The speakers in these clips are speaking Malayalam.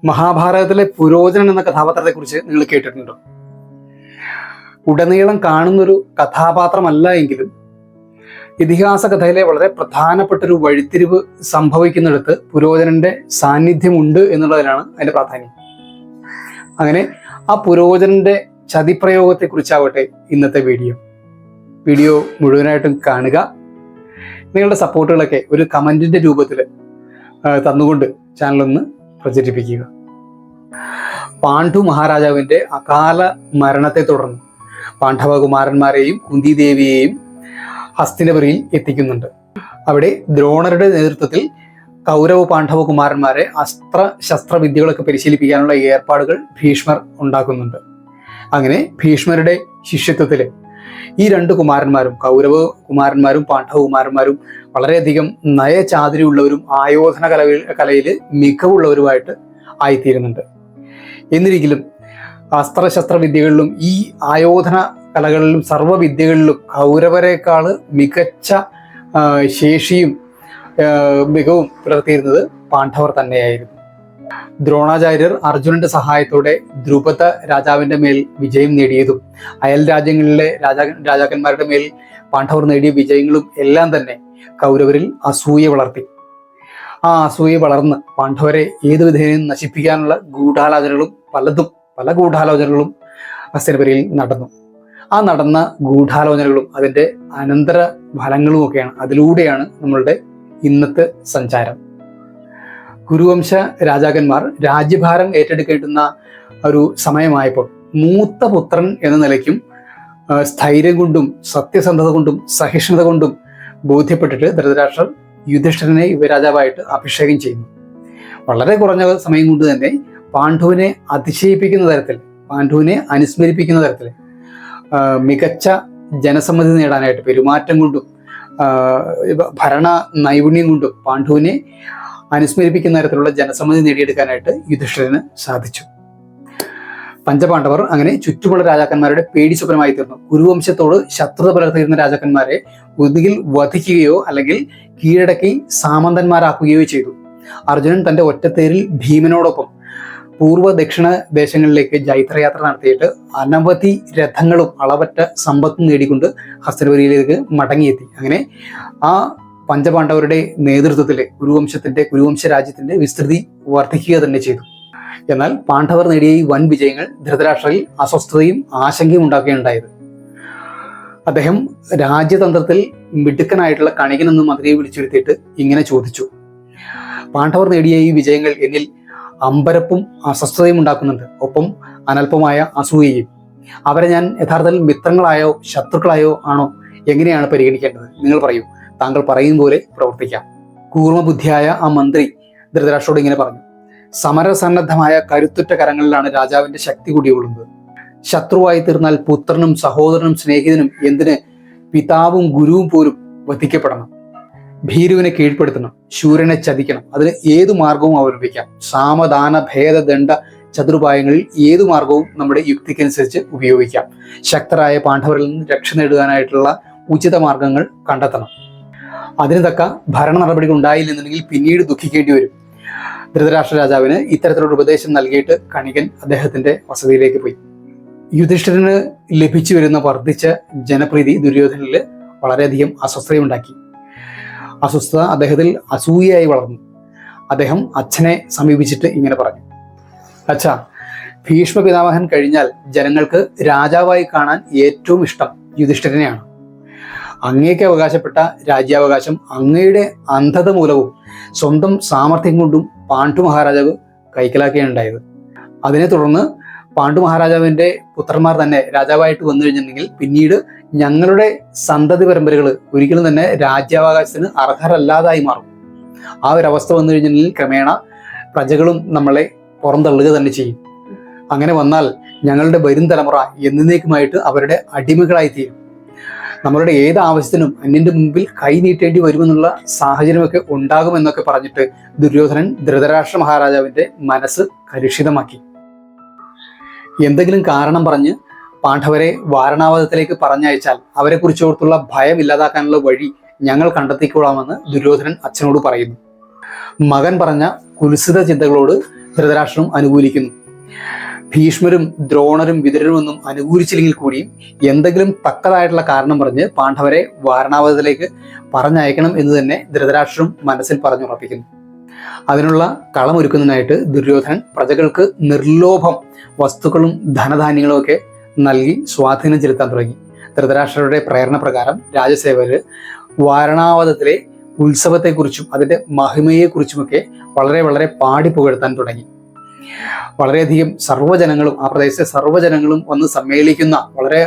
മഹാഭാരതത്തിലെ പുരോചനൻ എന്ന കഥാപാത്രത്തെക്കുറിച്ച് നിങ്ങൾ കേട്ടിട്ടുണ്ടോ? ഉടനീളം കാണുന്നൊരു കഥാപാത്രമല്ല എങ്കിലും ഇതിഹാസ കഥയിലെ വളരെ പ്രധാനപ്പെട്ട ഒരു വഴിത്തിരിവ് സംഭവിക്കുന്നിടത്ത് പുരോചനന്റെ സാന്നിധ്യമുണ്ട് എന്നുള്ളതിലാണ് അതിന്റെ പ്രാധാന്യം. അങ്ങനെ ആ പുരോചനന്റെ ചതിപ്രയോഗത്തെക്കുറിച്ചാവട്ടെ ഇന്നത്തെ വീഡിയോ മുഴുവനായിട്ടും കാണുക. നിങ്ങളുടെ സപ്പോർട്ടുകളൊക്കെ ഒരു കമന്റിന്റെ രൂപത്തിൽ തന്നുകൊണ്ട് ചാനലൊന്ന് പ്രചരിപ്പിക്കുക. പാണ്ഡു മഹാരാജാവിന്റെ അകാല മരണത്തെ തുടർന്ന് പാണ്ഡവകുമാരന്മാരെയും കുന്തിദേവിയെയും ഹസ്തിനപുരിയിൽ എത്തിക്കുന്നുണ്ട്. അവിടെ ദ്രോണരുടെ നേതൃത്വത്തിൽ കൗരവ പാണ്ഡവ കുമാരന്മാരെ അസ്ത്ര വിദ്യകളൊക്കെ പരിശീലിപ്പിക്കാനുള്ള ഏർപ്പാടുകൾ ഭീഷ്മർ ഉണ്ടാക്കുന്നുണ്ട്. അങ്ങനെ ഭീഷ്മരുടെ ശിഷ്യത്വത്തിൽ ഈ രണ്ട് കുമാരന്മാരും, കൗരവ കുമാരന്മാരും പാണ്ഡവ കുമാരന്മാരും, വളരെയധികം നയചാതുര്യമുള്ളവരും ആയോധന കലയിൽ മികവുള്ളവരുമായിട്ട് ആയിത്തീരുന്നുണ്ട്. എന്നിരിക്കലും അസ്ത്രശസ്ത്ര വിദ്യകളിലും ഈ ആയോധന കലകളിലും സർവ്വവിദ്യകളിലും കൗരവരെക്കാൾ മികച്ച ശേഷിയും മികവും പുലർത്തിയിരുന്നത് പാണ്ഡവർ തന്നെയായിരുന്നു. ദ്രോണാചാര്യർ അർജുനന്റെ സഹായത്തോടെ ദ്രുപദ രാജാവിന്റെ മേൽ വിജയം നേടിയതും അയൽ രാജ്യങ്ങളിലെ രാജാക്കന്മാരുടെ മേൽ പാണ്ഡവർ നേടിയ വിജയങ്ങളും എല്ലാം തന്നെ കൗരവരിൽ അസൂയ വളർത്തി. ആ അസൂയ വളർന്ന് പാണ്ഡവരെ ഏതു വിധേനയും നശിപ്പിക്കാനുള്ള പല ഗൂഢാലോചനകളും ഹസ്തിനപുരിയിൽ നടന്നു. ആ നടന്ന ഗൂഢാലോചനകളും അതിൻ്റെ അനന്തര ഫലങ്ങളുമൊക്കെയാണ്, അതിലൂടെയാണ് നമ്മളുടെ ഇന്നത്തെ സഞ്ചാരം. കുരുവംശ രാജാക്കന്മാർ രാജ്യഭാരം ഏറ്റെടുക്കേണ്ടുന്ന ഒരു സമയമായപ്പോൾ മൂത്ത പുത്രൻ എന്ന നിലയ്ക്കും സ്ഥൈര്യം കൊണ്ടും സത്യസന്ധത കൊണ്ടും സഹിഷ്ണുത കൊണ്ടും ബോധ്യപ്പെട്ടിട്ട് ധൃതരാഷ്ട്രർ യുധിഷ്ഠിരനെ യുവരാജാവായിട്ട് അഭിഷേകം ചെയ്യുന്നു. വളരെ കുറഞ്ഞ സമയം കൊണ്ട് തന്നെ പാണ്ഡുവിനെ അതിശയിപ്പിക്കുന്ന തരത്തിൽ, പാണ്ഡുവിനെ അനുസ്മരിപ്പിക്കുന്ന തരത്തിൽ മികച്ച ജനസമ്മതി നേടാനായിട്ട് പെരുമാറ്റം കൊണ്ടും ഭരണ നൈപുണ്യം കൊണ്ടും പാണ്ഡുവിനെ അനുസ്മരിപ്പിക്കുന്ന തരത്തിലുള്ള ജനസമ്മതി നേടിയെടുക്കാനായിട്ട് യുധിഷ്ഠിരന് സാധിച്ചു. പഞ്ചപാണ്ഡവർ അങ്ങനെ ചുറ്റുമുള്ള രാജാക്കന്മാരുടെ പേടി സ്വപ്നമായി തീർന്നു. കുരുവംശത്തോട് ശത്രുത പുലർത്തിയിരുന്ന രാജാക്കന്മാരെ ഒന്നുകിൽ വധിക്കുകയോ അല്ലെങ്കിൽ കീഴടക്കി സാമന്തന്മാരാക്കുകയോ ചെയ്തു. അർജുനൻ തന്റെ ഒറ്റത്തേരിൽ ഭീമനോടൊപ്പം പൂർവ്വ ദക്ഷിണ ദേശങ്ങളിലേക്ക് ജൈത്രയാത്ര നടത്തിയിട്ട് അനവധി രഥങ്ങളും അളവറ്റ സമ്പത്തും നേടിക്കൊണ്ട് ഹസ്തിനപുരിയിലേക്ക് മടങ്ങിയെത്തി. അങ്ങനെ ആ പഞ്ചപാണ്ഡവരുടെ നേതൃത്വത്തിൽ കുരുവംശ രാജ്യത്തിന്റെ വിസ്തൃതി വർദ്ധിക്കുക തന്നെ ചെയ്തു. എന്നാൽ പാണ്ഡവർ നേടിയ ഈ വൻ വിജയങ്ങൾ ധൃതരാഷ്ട്രയിൽ അസ്വസ്ഥതയും ആശങ്കയും ഉണ്ടാക്കുകയുണ്ടായത്. അദ്ദേഹം രാജ്യതന്ത്രത്തിൽ മിടുക്കനായിട്ടുള്ള കണികനെന്ന് മന്ത്രിയെ വിളിച്ചിരുത്തിയിട്ട് ഇങ്ങനെ ചോദിച്ചു: പാണ്ഡവർ നേടിയ ഈ വിജയങ്ങൾ എന്നിൽ അമ്പരപ്പും അസ്വസ്ഥതയും ഉണ്ടാക്കുന്നുണ്ട്, ഒപ്പം അനൽപമായ അസൂയയും. അവരെ ഞാൻ യഥാർത്ഥത്തിൽ മിത്രങ്ങളായോ ശത്രുക്കളായോ ആണോ എങ്ങനെയാണ് പരിഗണിക്കേണ്ടത്? നിങ്ങൾ പറയൂ. താങ്കൾ പറയും പോലെ പ്രവർത്തിക്കാം. കൂർമ്മബുദ്ധിയായ ആ മന്ത്രി ധൃതരാഷ്ട്രോട് ഇങ്ങനെ പറഞ്ഞു: സമരസന്നദ്ധമായ കരുത്തുറ്റ കരങ്ങളിലാണ് രാജാവിന്റെ ശക്തി കുടികൊള്ളുന്നത്. ശത്രുവായി തീർന്നാൽ പുത്രനും സഹോദരനും സ്നേഹിതനും എന്തിന് പിതാവും ഗുരുവും പോലും വധിക്കപ്പെടണം. ഭീരുവിനെ കീഴ്പ്പെടുത്തണം, ശൂരനെ ചതിക്കണം. അതിന് ഏതു മാർഗവും അവലംബിക്കാം. സാമദാന ഭേദദണ്ഡ ചതുർപായങ്ങളിൽ ഏതു മാർഗവും നമ്മുടെ യുക്തിക്കനുസരിച്ച് ഉപയോഗിക്കാം. ശക്തരായ പാണ്ഡവരിൽ നിന്ന് രക്ഷ നേടുവാനായിട്ടുള്ള ഉചിത മാർഗങ്ങൾ കണ്ടെത്തണം. അതിന് തക്ക ഭരണ നടപടികൾ ഉണ്ടായില്ലെന്നുണ്ടെങ്കിൽ പിന്നീട് ദുഃഖിക്കേണ്ടി വരും. ധൃതരാഷ്ട്ര രാജാവിന് ഇത്തരത്തിലൊരു ഉപദേശം നൽകിയിട്ട് കണികൻ അദ്ദേഹത്തിന്റെ വസതിയിലേക്ക് പോയി. യുധിഷ്ഠിരന് ലഭിച്ചു വരുന്ന വർദ്ധിച്ച ജനപ്രീതി ദുര്യോധനിൽ വളരെയധികം അസ്വസ്ഥതയുണ്ടാക്കി. അസ്വസ്ഥത അദ്ദേഹത്തിൽ അസൂയയായി വളർന്നു. അദ്ദേഹം അച്ഛനെ സമീപിച്ചിട്ട് ഇങ്ങനെ പറഞ്ഞു: അച്ഛാ, ഭീഷ്മ പിതാമഹൻ കഴിഞ്ഞാൽ ജനങ്ങൾക്ക് രാജാവായി കാണാൻ ഏറ്റവും ഇഷ്ടം യുധിഷ്ഠിരനെയാണ്. അങ്ങേക്ക് അവകാശപ്പെട്ട രാജ്യാവകാശം അങ്ങയുടെ അന്ധത മൂലവും സ്വന്തം സാമർഥ്യം കൊണ്ടും പാണ്ഡു മഹാരാജാവ് കൈക്കലാക്കുകയുണ്ടായത്. അതിനെ തുടർന്ന് പാണ്ഡു മഹാരാജാവിന്റെ പുത്രന്മാർ തന്നെ രാജാവായിട്ട് വന്നു കഴിഞ്ഞിട്ടുണ്ടെങ്കിൽ പിന്നീട് ഞങ്ങളുടെ സന്തതി പരമ്പരകൾ ഒരിക്കലും തന്നെ രാജ്യാവകാശത്തിന് അർഹരല്ലാതായി മാറും. ആ ഒരു അവസ്ഥ വന്നു കഴിഞ്ഞിട്ടുണ്ടെങ്കിൽ ക്രമേണ പ്രജകളും നമ്മളെ പുറന്തള്ളുക തന്നെ ചെയ്യും. അങ്ങനെ വന്നാൽ ഞങ്ങളുടെ വരും തലമുറ എന്നേക്കുമായിട്ട് അവരുടെ അടിമകളായി തീരും. നമ്മളുടെ ഏത് ആവശ്യത്തിനും അന്യന്റെ മുമ്പിൽ കൈ നീട്ടേണ്ടി വരുമെന്നുള്ള സാഹചര്യമൊക്കെ ഉണ്ടാകുമെന്നൊക്കെ പറഞ്ഞിട്ട് ദുര്യോധനൻ ധൃതരാഷ്ട്ര മഹാരാജാവിന്റെ മനസ്സ് കലുഷിതമാക്കി. എന്തെങ്കിലും കാരണം പറഞ്ഞ് പാണ്ഡവരെ വാരണാവതത്തിലേക്ക് പറഞ്ഞയച്ചാൽ അവരെക്കുറിച്ചോർത്തുള്ള ഭയം ഇല്ലാതാക്കാനുള്ള വഴി ഞങ്ങൾ കണ്ടെത്തിക്കൊള്ളാമെന്ന് ദുര്യോധനൻ അച്ഛനോട് പറയുന്നു. മകൻ പറഞ്ഞ കുൽസിത ചിന്തകളോട് ധൃതരാഷ്ട്രം അനുകൂലിക്കുന്നു. ഭീഷ്മരും ദ്രോണരും വിതുരരും ഒന്നും അനുകൂലിച്ചില്ലെങ്കിൽ കൂടിയും എന്തെങ്കിലും തക്കതായിട്ടുള്ള കാരണം പറഞ്ഞ് പാണ്ഡവരെ വാരണാവതത്തിലേക്ക് പറഞ്ഞയക്കണം എന്ന് തന്നെ ധൃതരാഷ്ട്രം മനസ്സിൽ പറഞ്ഞുറപ്പിക്കുന്നു. അതിനുള്ള കളമൊരുക്കുന്നതിനായിട്ട് ദുര്യോധനൻ പ്രജകൾക്ക് നിർലോഭം വസ്തുക്കളും ധനധാന്യങ്ങളും ഒക്കെ നൽകി സ്വാധീനം ചെലുത്താൻ തുടങ്ങി. ധൃതരാഷ്ട്രരുടെ പ്രേരണ പ്രകാരം രാജസേവകര് വാരണാവതത്തിലെ ഉത്സവത്തെക്കുറിച്ചും അതിൻ്റെ മഹിമയെക്കുറിച്ചുമൊക്കെ വളരെ വളരെ പാടി പുകഴ്ത്താൻ തുടങ്ങി. വളരെയധികം സർവ്വജനങ്ങളും ആ പ്രദേശത്തെ സർവ്വജനങ്ങളും വന്ന് സമ്മേളിക്കുന്ന വളരെ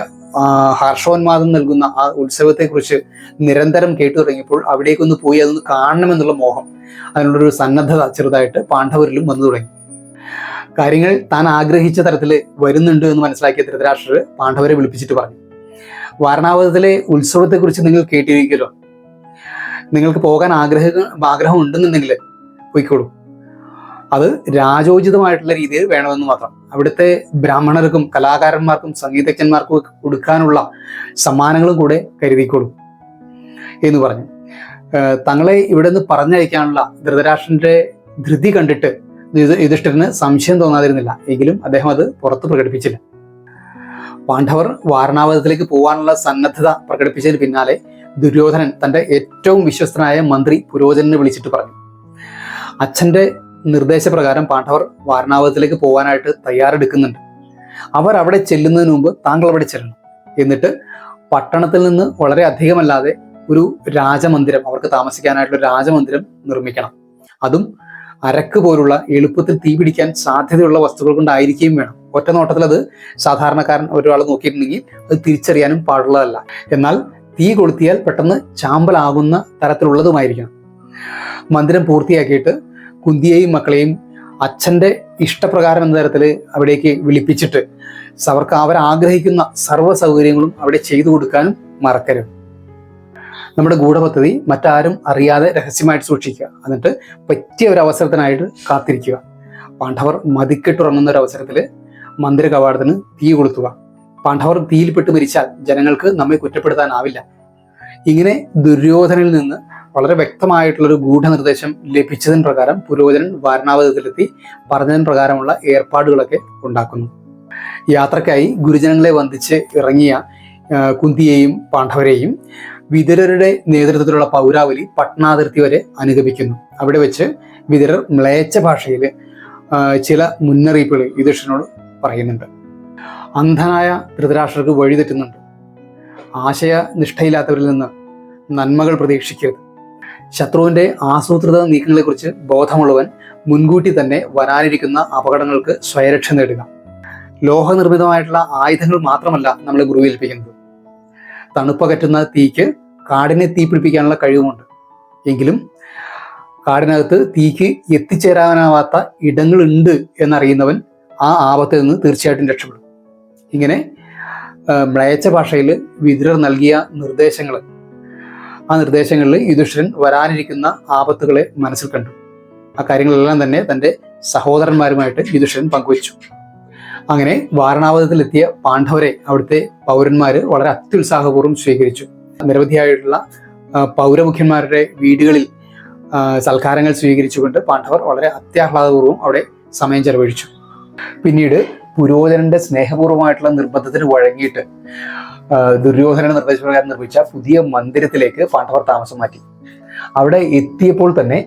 ഹർഷോന്മാദം നൽകുന്ന ആ ഉത്സവത്തെക്കുറിച്ച് നിരന്തരം കേട്ടു തുടങ്ങിയപ്പോൾ അവിടേക്കൊന്ന് പോയി അതൊന്ന് കാണണമെന്നുള്ള മോഹം, അതിനുള്ളൊരു സന്നദ്ധത ചെറുതായിട്ട് പാണ്ഡവരിലും വന്നു തുടങ്ങി. കാര്യങ്ങൾ താൻ ആഗ്രഹിച്ച തരത്തിൽ വരുന്നുണ്ട് എന്ന് മനസ്സിലാക്കിയ ധൃതരാഷ്ട്രർ പാണ്ഡവരെ വിളിപ്പിച്ചിട്ട് പറഞ്ഞു, വാരണാവതത്തിലെ ഉത്സവത്തെക്കുറിച്ച് നിങ്ങൾ കേട്ടിരിക്കുമല്ലോ, നിങ്ങൾക്ക് പോകാൻ ആഗ്രഹം ഉണ്ടെന്നുണ്ടെങ്കിൽ പോയിക്കോളൂ. അത് രാജോചിതമായിട്ടുള്ള രീതിയിൽ വേണമെന്ന് മാത്രം. അവിടുത്തെ ബ്രാഹ്മണർക്കും കലാകാരന്മാർക്കും സംഗീതജ്ഞന്മാർക്കും കൊടുക്കാനുള്ള സമ്മാനങ്ങളും കൂടെ കരുതിക്കോളൂ എന്ന് പറഞ്ഞു. തങ്ങളെ ഇവിടെ നിന്ന് പറഞ്ഞയക്കാനുള്ള ധൃതരാഷ്ട്രന്റെ ധൃതി കണ്ടിട്ട് യുധിഷ്ഠിരന് സംശയം തോന്നാതിരുന്നില്ല. എങ്കിലും അദ്ദേഹം അത് പുറത്ത് പ്രകടിപ്പിച്ചില്ല. പാണ്ഡവർ വാരണാവതത്തിലേക്ക് പോകാനുള്ള സന്നദ്ധത പ്രകടിപ്പിച്ചതിന് പിന്നാലെ ദുര്യോധനൻ തൻ്റെ ഏറ്റവും വിശ്വസ്തനായ മന്ത്രി പുരോചനനെ വിളിച്ചിട്ട് പറഞ്ഞു, അച്ഛൻ്റെ നിർദ്ദേശപ്രകാരം പാണ്ഡവർ വാരണാവതത്തിലേക്ക് പോകാനായിട്ട് തയ്യാറെടുക്കുന്നുണ്ട്. അവർ അവിടെ ചെല്ലുന്നതിന് മുമ്പ് താങ്കൾ അവിടെ ചെല്ലണം. എന്നിട്ട് പട്ടണത്തിൽ നിന്ന് വളരെ അധികമല്ലാതെ ഒരു രാജമന്ദിരം, അവർക്ക് താമസിക്കാനായിട്ടുള്ള രാജമന്ദിരം നിർമ്മിക്കണം. അതും അരക്ക് പോലുള്ള എളുപ്പത്തിൽ തീ പിടിക്കാൻ സാധ്യതയുള്ള വസ്തുക്കൾ കൊണ്ടായിരിക്കുകയും വേണം. ഒറ്റ നോട്ടത്തിൽ അത് സാധാരണക്കാരൻ ഒരാൾ നോക്കിയിട്ടുണ്ടെങ്കിൽ അത് തിരിച്ചറിയാനും പാടുള്ളതല്ല. എന്നാൽ തീ കൊളുത്തിയാൽ പെട്ടെന്ന് ചാമ്പലാകുന്ന തരത്തിലുള്ളതുമായിരിക്കണം. മന്ദിരം പൂർത്തിയാക്കിയിട്ട് കുന്തിയെയും മക്കളെയും അച്ഛൻ്റെ ഇഷ്ടപ്രകാരം എന്ന തരത്തിൽ അവിടേക്ക് വിളിപ്പിച്ചിട്ട് അവർക്ക് അവരാഗ്രഹിക്കുന്ന സർവ്വ സൗകര്യങ്ങളും അവിടെ ചെയ്തു കൊടുക്കാനും മറക്കരുത്. നമ്മുടെ ഗൂഢപദ്ധതി മറ്റാരും അറിയാതെ രഹസ്യമായിട്ട് സൂക്ഷിക്കുക. എന്നിട്ട് പറ്റിയ ഒരു അവസരത്തിനായിട്ട് കാത്തിരിക്കുക. പാണ്ഡവർ മതിക്കെട്ടുറങ്ങുന്ന ഒരു അവസരത്തിൽ മന്ദിര കവാടത്തിന് തീ കൊളുത്തുക. പാണ്ഡവർ തീയിൽപ്പെട്ട് മരിച്ചാൽ ജനങ്ങൾക്ക് നമ്മെ കുറ്റപ്പെടുത്താനാവില്ല. ഇങ്ങനെ ദുര്യോധനിൽ നിന്ന് വളരെ വ്യക്തമായിട്ടുള്ളൊരു ഗൂഢനിർദ്ദേശം ലഭിച്ചതിന് പ്രകാരം പുരോചനൻ വാരണാവതത്തിലെത്തി പറഞ്ഞതിന് പ്രകാരമുള്ള ഏർപ്പാടുകളൊക്കെ ഉണ്ടാക്കുന്നു. യാത്രക്കായി ഗുരുജനങ്ങളെ വന്ദിച്ച് ഇറങ്ങിയ കുന്തിയെയും പാണ്ഡവരെയും വിതുരരുടെ നേതൃത്വത്തിലുള്ള പൗരാവലി പട്ടണാതിർത്തി വരെ അനുഗമിക്കുന്നു. അവിടെ വെച്ച് വിതുരർ മ്ലേച്ഛ ഭാഷയിൽ ചില മുന്നറിയിപ്പുകൾ യുധിഷ്ഠിരനോട് പറയുന്നുണ്ട്. അന്ധനായ ധൃതരാഷ്ട്രർക്ക് വഴിതെറ്റുന്നുണ്ട്. ആശയനിഷ്ഠയില്ലാത്തവരിൽ നിന്ന് നന്മകൾ പ്രതീക്ഷിക്കരുത്. ശത്രുവിൻ്റെ ആസൂത്രിത നീക്കങ്ങളെക്കുറിച്ച് ബോധമുള്ളവൻ മുൻകൂട്ടി തന്നെ വരാനിരിക്കുന്ന അപകടങ്ങൾക്ക് സ്വയരക്ഷ നേടുക. ലോഹനിർമ്മിതമായിട്ടുള്ള ആയുധങ്ങൾ മാത്രമല്ല നമ്മളെ ഗുരുവേൽപ്പിക്കുന്നത്. തണുപ്പകറ്റുന്ന തീക്ക് കാടിനെ തീ പിടിപ്പിക്കാനുള്ള കഴിവുമുണ്ട്. എങ്കിലും കാടിനകത്ത് തീക്ക് എത്തിച്ചേരാനാവാത്ത ഇടങ്ങളുണ്ട് എന്നറിയുന്നവൻ ആ ആപത്തിൽ നിന്ന് തീർച്ചയായിട്ടും രക്ഷപ്പെടും. ഇങ്ങനെ മ്ലേച്ഛ ഭാഷയിൽ വിതുരർ നൽകിയ നിർദ്ദേശങ്ങൾ, ആ നിർദ്ദേശങ്ങളിൽ യുധിഷ്ഠിരൻ വരാനിരിക്കുന്ന ആപത്തുകളെ മനസ്സിൽ കണ്ടു. ആ കാര്യങ്ങളെല്ലാം തന്നെ തൻ്റെ സഹോദരന്മാരുമായിട്ട് യുധിഷ്ഠിരൻ പങ്കുവച്ചു. അങ്ങനെ വാരണാവതത്തിലെത്തിയ പാണ്ഡവരെ അവിടുത്തെ പൗരന്മാർ വളരെ അത്യുത്സാഹപൂർവ്വം സ്വീകരിച്ചു. നിരവധിയായിട്ടുള്ള പൗരമുഖ്യന്മാരുടെ വീടുകളിൽ സൽക്കാരങ്ങൾ സ്വീകരിച്ചുകൊണ്ട് പാണ്ഡവർ വളരെ അത്യാഹ്ലാദപൂർവ്വം അവിടെ സമയം ചെലവഴിച്ചു. പിന്നീട് പുരോചനന്റെ സ്നേഹപൂർവ്വമായിട്ടുള്ള നിർബന്ധത്തിന് വഴങ്ങിയിട്ട് ദുര്യോധനന്റെ നിർദ്ദേശപ്രകാരം നിർമ്മിച്ച പുതിയ മന്ദിരത്തിലേക്ക് പാണ്ഡവർ താമസം മാറ്റി. അവിടെ എത്തിയപ്പോൾ തന്നെ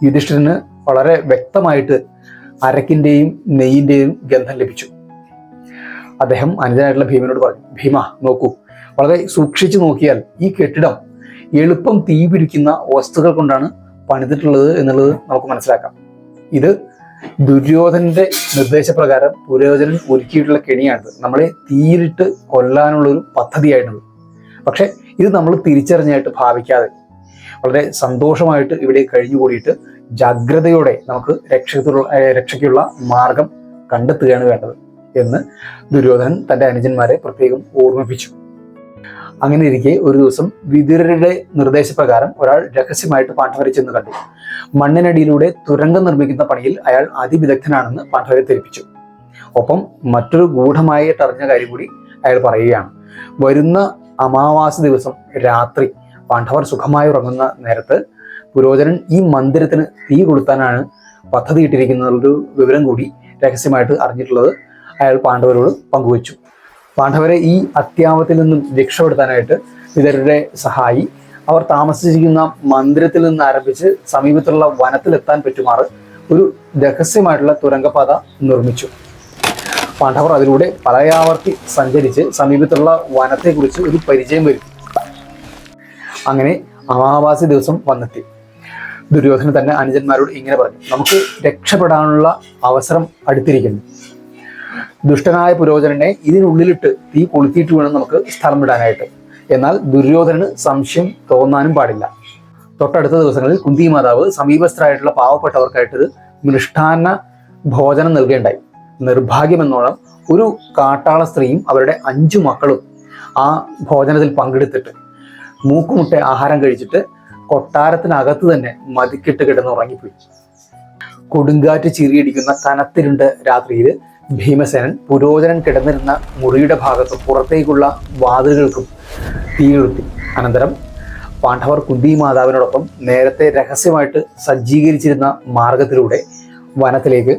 യുധിഷ്ഠിരന് വളരെ വ്യക്തമായിട്ട് അരക്കിന്റെയും നെയ്യിന്റെയും ഗന്ധം ലഭിച്ചു. അദ്ദേഹം അനുജനായിട്ടുള്ള ഭീമനോട് പറഞ്ഞു, ഭീമ നോക്കൂ, വളരെ സൂക്ഷിച്ചു നോക്കിയാൽ ഈ കെട്ടിടം എളുപ്പം തീ പിടിക്കുന്ന വസ്തുക്കൾ കൊണ്ടാണ് പണിതിട്ടുള്ളത് എന്നുള്ളത് നമുക്ക് മനസ്സിലാക്കാം. ഇത് ദുര്യോധനന്റെ നിർദ്ദേശപ്രകാരം പുരോചനൻ ഒരുക്കിയിട്ടുള്ള കെണിയാണിത്. നമ്മളെ തീയിലിട്ട് കൊല്ലാനുള്ളൊരു പദ്ധതിയായിട്ടുണ്ട്. പക്ഷെ ഇത് നമ്മൾ തിരിച്ചറിഞ്ഞായിട്ട് ഭാവിക്കാതെ വളരെ സന്തോഷമായിട്ട് ഇവിടെ കഴിഞ്ഞുകൂടിയിട്ട് ജാഗ്രതയോടെ നമുക്ക് രക്ഷയ്ക്കുള്ള മാർഗം കണ്ടെത്തുകയാണ് വേണ്ടത് എന്ന് ദുര്യോധനൻ തൻ്റെ അനുജന്മാരെ പ്രത്യേകം ഓർമ്മിപ്പിച്ചു. അങ്ങനെ ഇരിക്കെ ഒരു ദിവസം വിതുരരുടെ നിർദ്ദേശപ്രകാരം ഒരാൾ രഹസ്യമായിട്ട് പാണ്ഡവരെ ചെന്ന് കണ്ടു. മണ്ണിനടിയിലൂടെ തുരങ്കം നിർമ്മിക്കുന്ന പണിയിൽ അയാൾ അതിവിദഗ്ധനാണെന്ന് പാണ്ഡവരെ ധരിപ്പിച്ചു. ഒപ്പം മറ്റൊരു ഗൂഢമായിട്ടറിഞ്ഞ കാര്യം കൂടി അയാൾ പറയുകയാണ്. വരുന്ന അമാവാസി ദിവസം രാത്രി പാണ്ഡവർ സുഖമായി ഉറങ്ങുന്ന നേരത്ത് പുരോചനൻ ഈ മന്ദിരത്തിന് തീ കൊളുത്താനാണ് പദ്ധതിയിട്ടിരിക്കുന്ന വിവരം കൂടി രഹസ്യമായിട്ട് അറിഞ്ഞിട്ടുള്ളത് അയാൾ പാണ്ഡവരോട് പങ്കുവച്ചു. പാണ്ഡവരെ ഈ അത്യാപത്തിൽ നിന്നും രക്ഷപ്പെടുത്താനായിട്ട് വിതുരരുടെ സഹായി അവർ താമസിച്ചിരിക്കുന്ന മന്ദിരത്തിൽ നിന്ന് ആരംഭിച്ച് സമീപത്തുള്ള വനത്തിലെത്താൻ പറ്റുമാറ് ഒരു രഹസ്യമായിട്ടുള്ള തുരങ്കപാത നിർമ്മിച്ചു. പാണ്ഡവർ അതിലൂടെ പലയാവർത്തി സഞ്ചരിച്ച് സമീപത്തുള്ള വനത്തെക്കുറിച്ച് ഒരു പരിചയം വരുത്തി. അങ്ങനെ അമാവാസി ദിവസം വന്നെത്തി. ദുര്യോധനൻ തന്നെ അനുജന്മാരോട് ഇങ്ങനെ പറഞ്ഞു: നമുക്ക് രക്ഷപ്പെടാനുള്ള അവസരം അടുത്തിരിക്കുന്നു. ദുഷ്ടനായ പുരോചനനെ ഇതിനുള്ളിലിട്ട് തീ കൊളുത്തിയിട്ട് വേണം നമുക്ക് സ്ഥലം വിടാനായിട്ട്. എന്നാൽ ദുര്യോധനന് സംശയം തോന്നാനും പാടില്ല. തൊട്ടടുത്ത ദിവസങ്ങളിൽ കുന്തി മാതാവ് സമീപസ്ഥരായിട്ടുള്ള പാവപ്പെട്ടവർക്കായിട്ടൊരു മൃഷ്ടാന്ന ഭോജനം നൽകേണ്ടായി. നിർഭാഗ്യമെന്നോണം ഒരു കാട്ടാള സ്ത്രീയും അവരുടെ 5 മക്കളും ആ ഭോജനത്തിൽ പങ്കെടുത്തിട്ട് മൂക്കുമുട്ട ആഹാരം കഴിച്ചിട്ട് കൊട്ടാരത്തിനകത്ത് തന്നെ മതിക്കിട്ട് കിടന്ന് ഉറങ്ങിപ്പോയി. കൊടുങ്കാറ്റ് ചീറിയടിക്കുന്ന കനത്തിരുണ്ട രാത്രിയിൽ ഭീമസേനൻ പുരോചനൻ കിടന്നിരുന്ന മുറിയുടെ ഭാഗത്ത് പുറത്തേക്കുള്ള വാതിലുകൾക്കും തീകൊളുത്തി. അനന്തരം പാണ്ഡവർ കുന്തി മാതാവിനോടൊപ്പം നേരത്തെ രഹസ്യമായിട്ട് സജ്ജീകരിച്ചിരുന്ന മാർഗത്തിലൂടെ വനത്തിലേക്ക്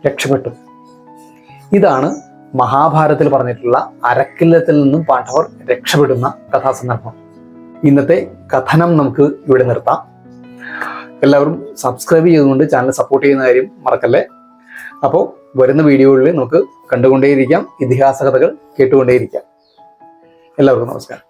രക്ഷപ്പെട്ടു. ഇതാണ് മഹാഭാരതത്തിൽ പറഞ്ഞിട്ടുള്ള അരക്കില്ലത്തിൽ നിന്നും പാണ്ഡവർ രക്ഷപ്പെടുന്ന കഥാസന്ദർഭം. ഇന്നത്തെ കഥനം നമുക്ക് ഇവിടെ നിർത്താം. എല്ലാവരും സബ്സ്ക്രൈബ് ചെയ്തുകൊണ്ട് ചാനൽ സപ്പോർട്ട് ചെയ്യുന്ന കാര്യം മറക്കല്ലേ. അപ്പോൾ വരുന്ന വീഡിയോകളിൽ നമുക്ക് കണ്ടുകൊണ്ടേയിരിക്കാം, ഇതിഹാസ കഥകൾ കേട്ടുകൊണ്ടേയിരിക്കാം. എല്ലാവർക്കും നമസ്കാരം.